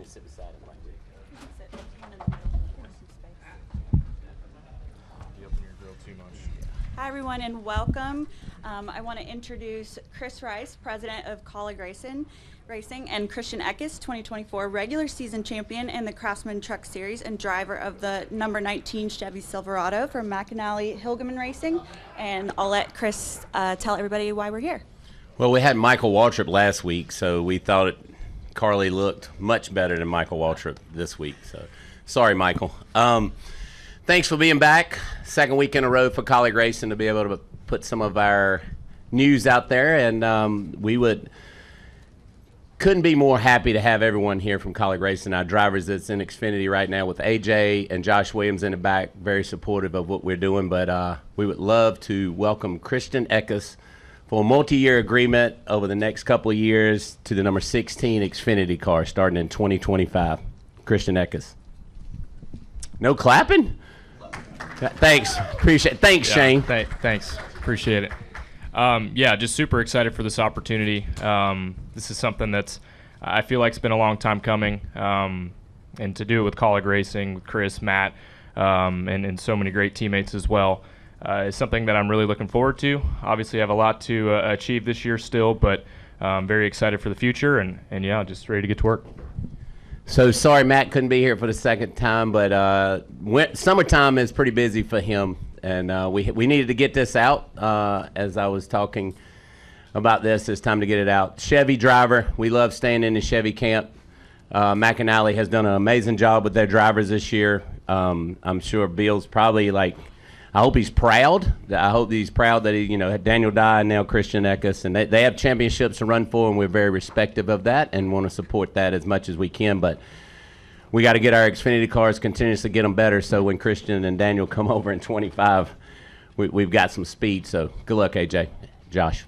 me sit beside him like this. You open your grill too much. Hi, everyone, and welcome. I want to introduce Chris Rice, president of Kaulig Racing, and Christian Eckes, 2024 regular season champion in the Craftsman Truck Series and driver of the number 19 Chevy Silverado from McAnally Hilgeman Racing. And I'll let Chris tell everybody why we're here. Well, we had Michael Waltrip last week, so we thought Carly looked much better than Michael Waltrip this week. So, sorry, Michael. Thanks for being back. Second week in a row for Kaulig Racing to be able to put some of our news out there, and couldn't be more happy to have everyone here from Kaulig Racing. Our drivers that's in Xfinity right now with AJ and Josh Williams in the back, very supportive of what we're doing. But we would love to welcome Christian Eckes for a multi-year agreement over the next couple of years to the number 16 Xfinity car starting in 2025. Christian Eckes. No clapping? Thanks. Appreciate it. Thanks, Shane. Thanks. Appreciate it. Just super excited for this opportunity. This is something that's I feel like it's been a long time coming, and to do it with Kaulig Racing, with Chris, Matt, and so many great teammates as well is something that I'm really looking forward to. Obviously, I have a lot to achieve this year still, but very excited for the future, and just ready to get to work. So sorry Matt couldn't be here for the second time, but summertime is pretty busy for him, and we needed to get this out. As I was talking about this, it's time to get it out. Chevy driver, we love staying in the Chevy camp. McAnally has done an amazing job with their drivers this year. I'm sure Bill's probably I hope he's proud. I hope he's proud that he, had Daniel Dye and now Christian Eckes, and they have championships to run for, and we're very respective of that and want to support that as much as we can. But we got to get our Xfinity cars, continuously get them better, so when Christian and Daniel come over in 25, we've got some speed. So good luck, AJ. Josh.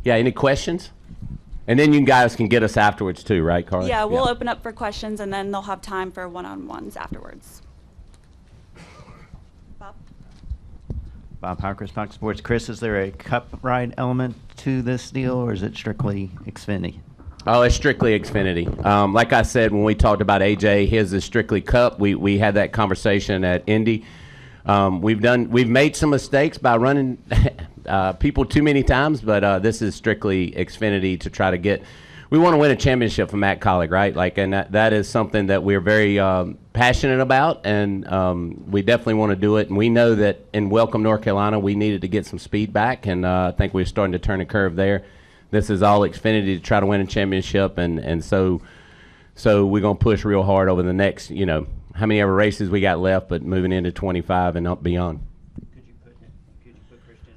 Yeah, any questions? And then you guys can get us afterwards too, right, Carly? Yeah, we'll open up for questions, and then they'll have time for one-on-ones afterwards. Bob Howkers, Fox Sports. Chris, is there a cup ride element to this deal, or is it strictly Xfinity? Oh, it's strictly Xfinity. Like I said, when we talked about AJ, his is strictly Cup. We had that conversation at Indy. We've made some mistakes by running people too many times, but this is strictly Xfinity to try to get. We want to win a championship for Matt Kaulig, right? And that is something that we're very passionate about, and we definitely want to do it. And we know that in Welcome, North Carolina, we needed to get some speed back, and I think we're starting to turn a curve there. This is all Xfinity to try to win a championship, and so we're going to push real hard over the next, how many ever races we got left, but moving into 25 and up beyond. Could you put Christian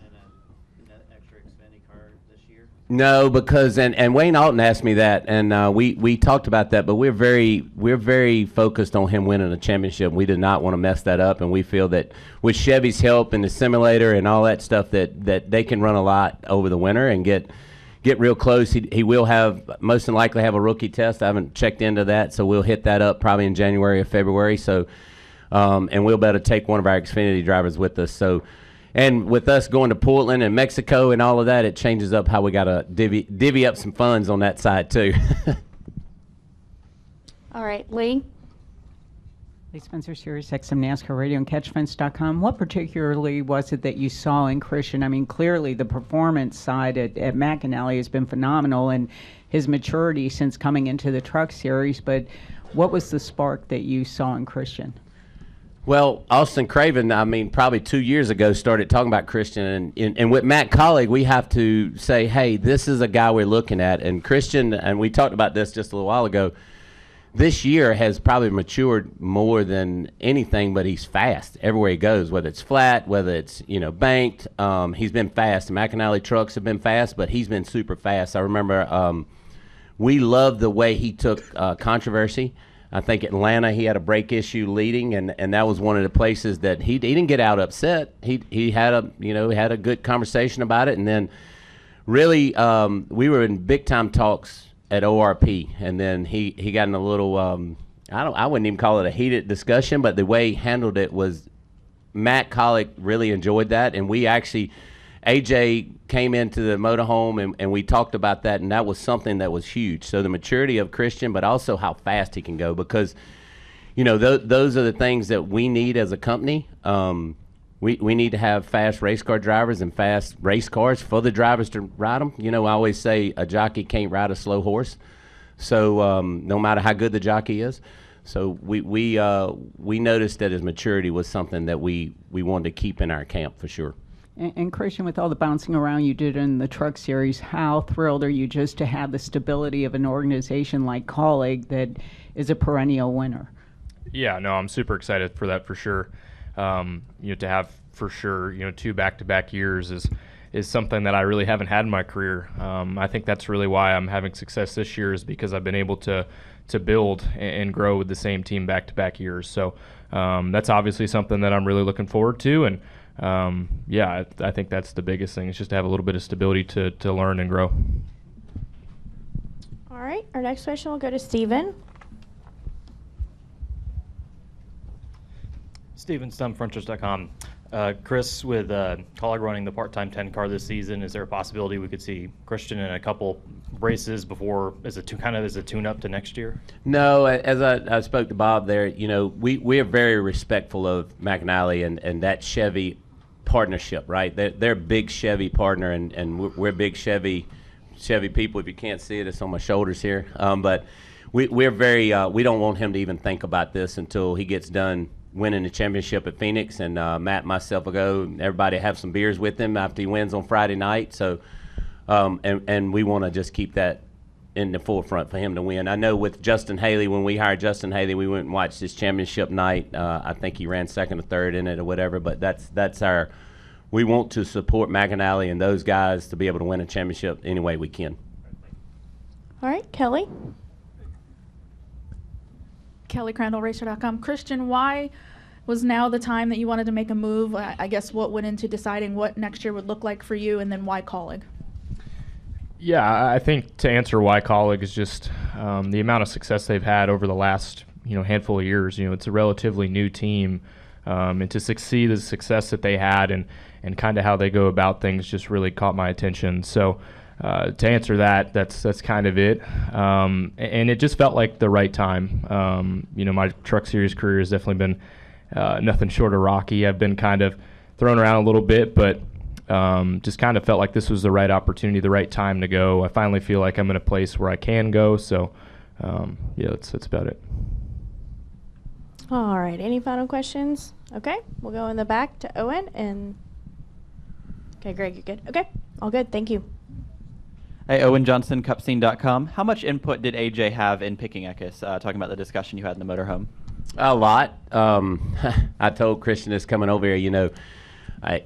in an extra Xfinity car this year? No, because and Wayne Alton asked me that, and we talked about that, but we're very focused on him winning a championship. We did not want to mess that up, and we feel that with Chevy's help and the simulator and all that stuff that they can run a lot over the winter and get real close. He will most than likely have a rookie test. I haven't checked into that, so we'll hit that up probably in January or February. So, and we'll be able to take one of our Xfinity drivers with us. So, and with us going to Portland and Mexico and all of that, it changes up how we got to divvy up some funds on that side too. All right, Lee. Lee Spencer, Sirius XM NASCAR Radio and CatchFence.com. What particularly was it that you saw in Christian? I mean, clearly the performance side at McAnally has been phenomenal, and his maturity since coming into the Truck Series. But what was the spark that you saw in Christian? Well, Austin Craven, probably 2 years ago, started talking about Christian. And with Matt Kaulig, we have to say, hey, this is a guy we're looking at. And Christian, and we talked about this just a little while ago, this year has probably matured more than anything, but he's fast everywhere he goes, whether it's flat, whether it's, banked. He's been fast. The McAnally trucks have been fast, but he's been super fast. I remember we loved the way he took controversy. I think Atlanta, he had a brake issue leading, and that was one of the places that he didn't get out upset. He had a good conversation about it, and then really we were in big time talks at ORP, and then he got in a little I wouldn't even call it a heated discussion, but the way he handled it was Matt Kaulig really enjoyed that, and we actually AJ came into the motorhome, and we talked about that, and that was something that was huge. So the maturity of Christian, but also how fast he can go, because, those are the things that we need as a company. We need to have fast race car drivers and fast race cars for the drivers to ride them. I always say a jockey can't ride a slow horse, so no matter how good the jockey is. So we noticed that his maturity was something that we wanted to keep in our camp for sure. And Christian, with all the bouncing around you did in the truck series, how thrilled are you just to have the stability of an organization like Kaulig that is a perennial winner? Yeah, no, I'm super excited for that for sure. To have for sure, 2 back-to-back years is something that I really haven't had in my career. I think that's really why I'm having success this year, is because I've been able to build and grow with the same team back-to-back years. So that's obviously something that I'm really looking forward to. And I think that's the biggest thing, is just to have a little bit of stability to learn and grow. All right, our next question will go to Steven. Steven Stump, frontrush.com. Chris, with Kaulig running the part-time 10 car this season, is there a possibility we could see Christian in a couple races before as a tune-up to next year? No, as I spoke to Bob there, we are very respectful of McAnally and that Chevy partnership, right? They're a big Chevy partner, and we're big Chevy people. If you can't see it, it's on my shoulders here. But we're very we don't want him to even think about this until he gets done winning the championship at Phoenix, and Matt and myself will go. Everybody have some beers with him after he wins on Friday night. So, and we want to just keep that in the forefront for him to win. I know with Justin Haley, when we hired Justin Haley, we went and watched his championship night. I think he ran second or third in it or whatever. But that's our. We want to support McAnally and those guys to be able to win a championship any way we can. All right, Kelly. Kelly Crandall, Racer.com. Christian, why was now the time that you wanted to make a move? I guess what went into deciding what next year would look like for you, and then why Kaulig? Yeah, I think to answer why Kaulig is just the amount of success they've had over the last handful of years. It's a relatively new team, and to succeed the success that they had and kind of how they go about things just really caught my attention. So to answer that's kind of it, and it just felt like the right time. My truck series career has definitely been nothing short of rocky. I've been kind of thrown around a little bit, but just kind of felt like this was the right opportunity, the right time to go. I finally feel like I'm in a place where I can go. So that's about it. All right, any final questions? Okay, we'll go in the back to Owen. And okay, Greg, you're good. Okay, all good, thank you. Hey, Owen Johnson, Cupscene.com. How much input did AJ have in picking Eckes, talking about the discussion you had in the motorhome? A lot. I told Christian this coming over here,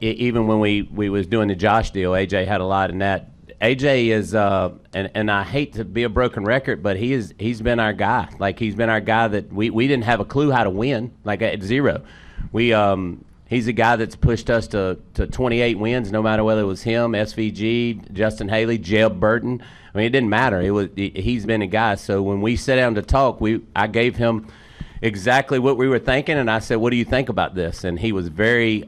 even when we was doing the Josh deal, AJ had a lot in that. AJ is, and I hate to be a broken record, but he's been our guy. Like, he's been our guy that we didn't have a clue how to win, like at zero. He's a guy that's pushed us to 28 wins, no matter whether it was him, SVG, Justin Haley, Jeb Burton. I mean, it didn't matter. He's been a guy. So when we sat down to talk, I gave him exactly what we were thinking, and I said, "What do you think about this?" And he was very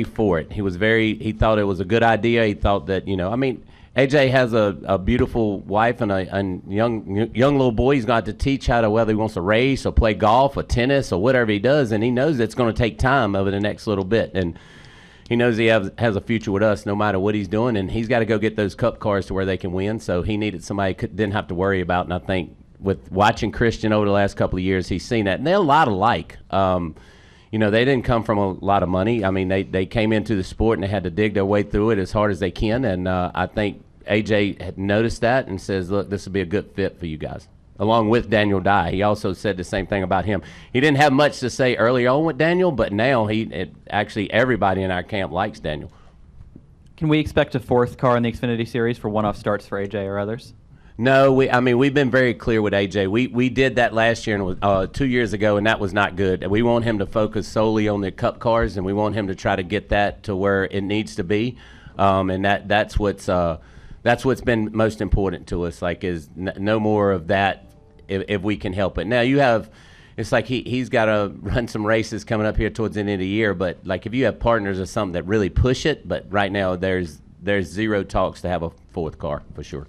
for it. He thought it was a good idea. He thought that AJ has a beautiful wife and a young little boy. He's going to have to teach how to, whether he wants to race or play golf or tennis or whatever he does, and he knows it's going to take time over the next little bit. And he knows he has a future with us no matter what he's doing, and he's got to go get those cup cars to where they can win. So he needed somebody he didn't have to worry about, and I think with watching Christian over the last couple of years, he's seen that. And they're a lot alike. They didn't come from a lot of money. I mean, they came into the sport and they had to dig their way through it as hard as they can. And I think AJ had noticed that and says, look, this will be a good fit for you guys, along with Daniel Dye. He also said the same thing about him. He didn't have much to say early on with Daniel, but now actually everybody in our camp likes Daniel. Can we expect a fourth car in the Xfinity Series for one-off starts for AJ or others? No, we've been very clear with AJ. We did that last year and 2 years ago, and that was not good. We want him to focus solely on the cup cars, and we want him to try to get that to where it needs to be. And that's what's been most important to us. Like, is no more of that if we can help it. Now you have it's like he's got to run some races coming up here towards the end of the year. But like if you have partners or something that really push it, but right now there's zero talks to have a fourth car for sure.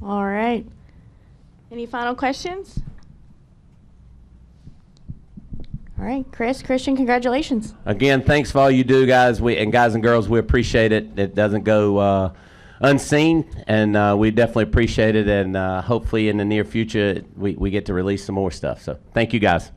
All right. Any final questions? All right, Christian, congratulations. Again, thanks for all you do, guys. Guys and girls, we appreciate it. It doesn't go unseen, and we definitely appreciate it. And hopefully in the near future, we get to release some more stuff. So thank you, guys.